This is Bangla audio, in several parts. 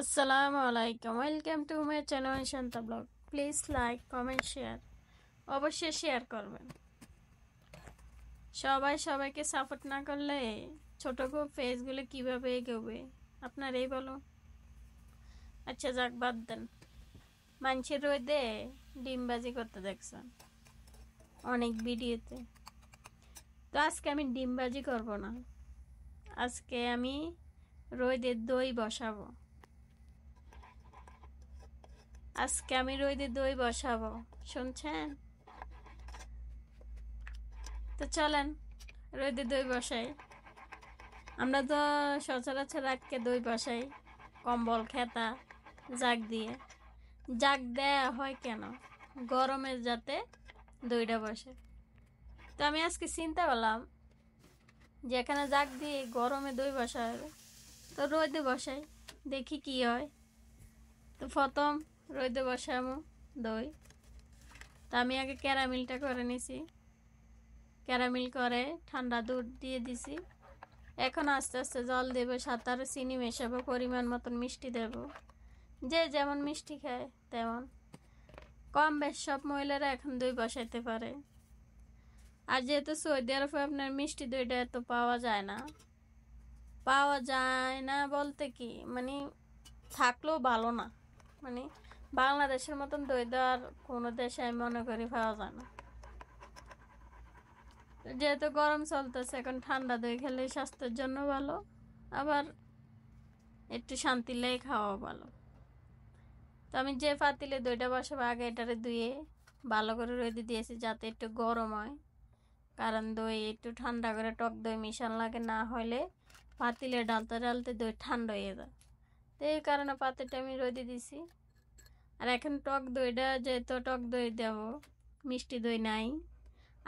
আসসালামু আলাইকুম, welcome to my channel Shanta blog. Please like, comment, share, অবশ্যই শেয়ার করবেন। সবাই সবাইকে সাপোর্ট না করলে ছোট পেজগুলো কীভাবে এগোবে আপনারাই বলুন। আচ্ছা যাক, বাদ দেন। মানুষের রোদে ডিমবাজি করতে দেখছেন অনেক ভিডিওতে। তো আজকে আমি ডিমবাজি করব না, আজকে আমি রোদে দই বসাবো। শুনছেন? তো চলেন রোদে দই বসাই। আমরা তো সচরাচর রাতকে দই বসাই কম্বল খেতা জাগ দিয়ে। জাগ দেয়া হয় কেন? গরমে যাতে দইটা বসে। তো আমি আজকে চিন্তা করলাম যে এখানে জাগ দিয়ে গরমে দই বসা হবে, তো রোদে বসাই, দেখি কি হয়। তো প্রথম রোদে বসাবো দই। তো আমি আগে ক্যারামেলটা করে নিছি, ক্যারামেল করে ঠান্ডা দুধ দিয়ে দিছি। এখন আস্তে আস্তে জল দেবো, সাথে আরও চিনি মেশাবো, পরিমাণ মতন মিষ্টি দেব। যে যেমন মিষ্টি খায় তেমন। কম বেশ সব মহিলারা এখন দই বসাইতে পারে। আর যেহেতু সৌদি আরবে আপনার মিষ্টি দইটা এত পাওয়া যায় না বলতে কি, মানে থাকলেও ভালো না। মানে বাংলাদেশের মতন দই দেওয়ার কোনো দেশে আমি মনে করি পাওয়া যায় না। যেহেতু গরম চলতেছে, এখন ঠান্ডা দই খেলে স্বাস্থ্যের জন্য ভালো, আবার একটু শান্তি লেগে খাওয়াও ভালো। তো আমি যে পাতিলে দইটা বসাবো আগে এটারে ধুয়ে ভালো করে রোদে দিয়েছি যাতে একটু গরম হয়। কারণ দই একটু ঠান্ডা করে টক দই মিশান লাগে, না হলে পাতিলে ডালতে ডালতে দই ঠান্ডা হয়ে যায়। তো এই কারণে পাতিলটা আমি রোদে দিছি। আর এখন টক দইটা যেহেতু টক দই দেব, মিষ্টি দই নাই।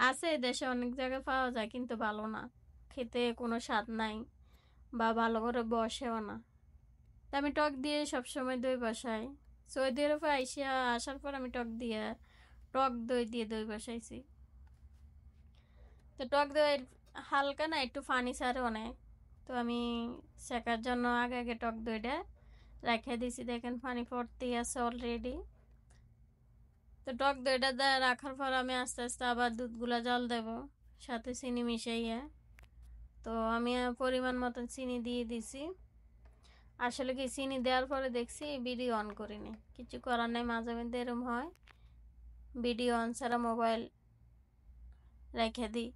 আছে দেশে অনেক জায়গায় পাওয়া যায়, কিন্তু ভালো না, খেতে কোনো স্বাদ নাই বা ভালো করে বসেও না। তো আমি টক দিয়ে সবসময় দই বসাই। সৌদি আরবে আসার পর আমি টক দই দিয়ে দই বসাইছি। তো টক দই হালকা না একটু পানি ছাড়ে অনেক। তো আমি সেকার জন্য আগে আগে টক দইটা রেখে দিছি। দেখেন পানি পড়তেই আছে অলরেডি। তো টক দইটা রাখার পর আমি আস্তে আস্তে আবার দুধগুলা জল দেব, সাথে চিনি মিশাইয়া। তো আমি পরিমাণ মতন চিনি দিয়ে দিছি। আসলে কি, চিনি দেওয়ার পরে দেখছি ভিডিও অন করিনি, কিছু করার নেই, মাঝে মধ্যে এরম হয়। ভিডিও অন ছাড়া মোবাইল রেখে দিই,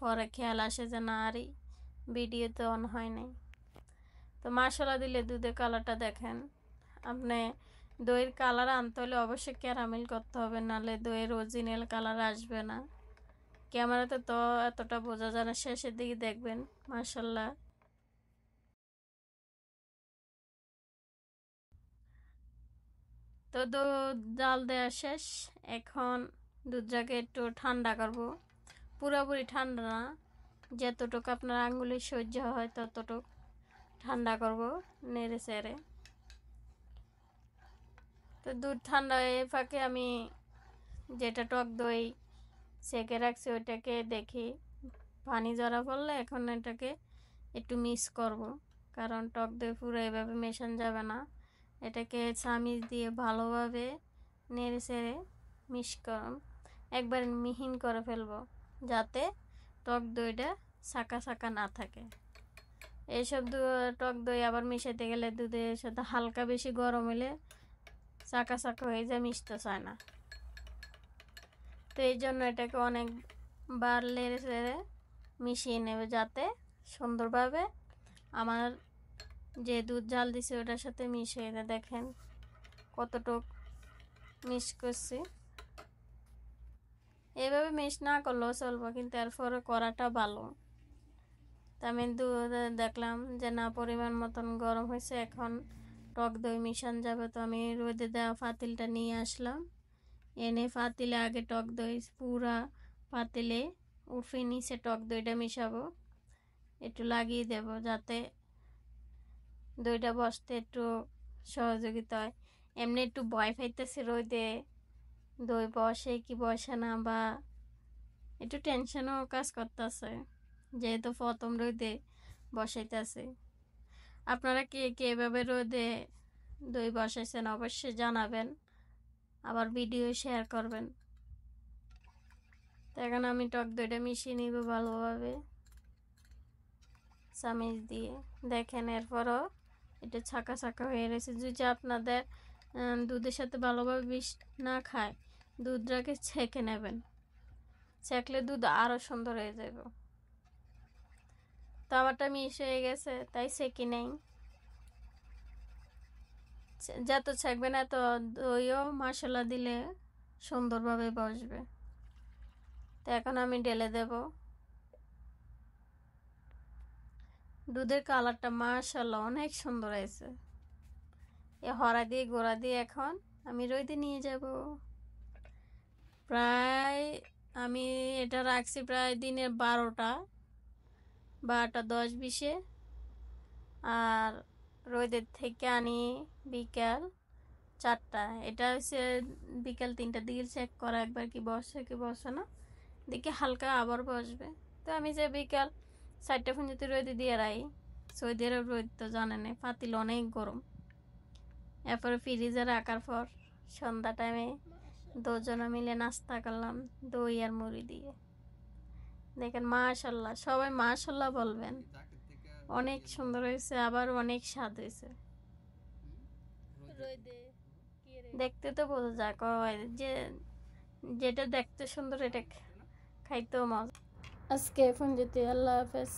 পরে খেয়াল আসে যে না আরে ভিডিও তো অন হয় নাই। তো মশলা দিলে দুধের কালারটা দেখেন। আপনি দইয়ের কালার আনতে হলে অবশ্যই ক্যারামেল করতে হবে, নাহলে দইয়ের অরিজিনাল কালার আসবে না। ক্যামেরাতে তো এতটা বোঝা যায় না, শেষের দিকে দেখবেন মাশাল্লাহ। তো দুধ জাল দেওয়া শেষ। এখন দুধটাকে একটু ঠান্ডা করব, পুরোপুরি ঠান্ডা না, যতটুকু আপনার আঙ্গুলে সহ্য হয় ততটুক ঠান্ডা করব নেড়ে চেড়ে। তো দুধ ঠান্ডা হয়ে ফাঁকে আমি যেটা টক দই সেকে রাখছি ওইটাকে দেখি পানি জড়া পড়লে এখন এটাকে একটু মিক্স করব, কারণ টক দই পুরো এভাবে মেশানো যাবে না। এটাকে চামিচ দিয়ে ভালোভাবে নেড়ে চেড়ে একবার মিহিন করে ফেলবো, যাতে টক দইটা ছাকা ছাকা না থাকে। এইসব টক দই আবার মিশাতে গেলে দুধের সাথে হালকা বেশি গরম হলে চাকা চাকা হয়ে যায়, মিশতে চায় না। তো এই জন্য এটাকে অনেকবার নেড়ে চেড়ে মিশিয়ে নেবে, যাতে সুন্দরভাবে আমার যে দুধ জাল দিছে ওটার সাথে মিশিয়ে দেয়। দেখেন কতটুক মিক্স করছি। এভাবে মিক্স না করলেও চলবো, কিন্তু এরপরে করাটা ভালো। তা আমি দুধ দেখলাম যে না পরিমাণ মতন গরম হয়েছে, এখন টক দই মিশান যাবে। তো আমি রোদে দেওয়া পাতিলটা নিয়ে আসলাম, এনে পাতিলে আগে টক দই পুরা পাতিলে উঠে নিচে টক দইটা মিশাবো, একটু লাগিয়ে দেব যাতে দইটা বসতে একটু সহযোগিতা হয়। এমনি একটু ভয় পাইতেছে রোদে দই বসে কি বসে না, বা একটু টেনশনও কাজ করতেছে, যেহেতু প্রথম রোদে বসাইতেছে। আপনারা কে কে এভাবে রোদে দই বসাইছেন অবশ্যই জানাবেন, আবার ভিডিও শেয়ার করবেন। তো এখন আমি টক দইটা মিশিয়ে নিব ভালোভাবে চামচ দিয়ে। দেখেন এরপরও এটা ছাকা ছাকা হয়ে গেছে। যদি আপনাদের দুধের সাথে ভালোভাবে বিষ না খায়, দুধটাকে ছেঁকে নেবেন, ছেঁকলে দুধ আরও সুন্দর হয়ে যাবে। তো আমারটা মিশ হয়ে গেছে তাই ছেঁকে নেই। যত ছেঁকবেন এত দইও মশলা দিলে সুন্দরভাবে বসবে। তো এখন আমি ঢেলে দেব। দুধের কালারটা মাশাআল্লাহ অনেক সুন্দর হয়েছে। এ হড়া দিয়ে গোড়া দিয়ে এখন আমি রোদে নিয়ে যাব। প্রায় আমি এটা রাখছি প্রায় দিনের 12টা 10-20-এ, আর রোদের থেকে আনি বিকাল 4টা। এটা হচ্ছে বিকাল 3টার দিকে চেক করা একবার কি বসে না, দেখি হালকা আবার বসবে। তো আমি যে বিকাল 4টা পর্যন্ত রোদে দিয়ে রাখি। সৌদি আরব রোদ তো জানেন, পাতিল অনেক গরম। এরপরে ফ্রিজে রাখার পর সন্ধ্যা টাইমে দুজনে মিলে নাস্তা করলাম দই আর মুড়ি দিয়ে। দেখেন মাশাল্লাহ, সবাই মাশাল্লাহ বলবেন, অনেক সুন্দর হয়েছে, আবার অনেক স্বাদ হয়েছে। দেখতে তো বোঝা যায়, যে যেটা দেখতে সুন্দর এটা খাইতেও মজা। আজকে ফোন যেতে, আল্লাহ হাফেজ।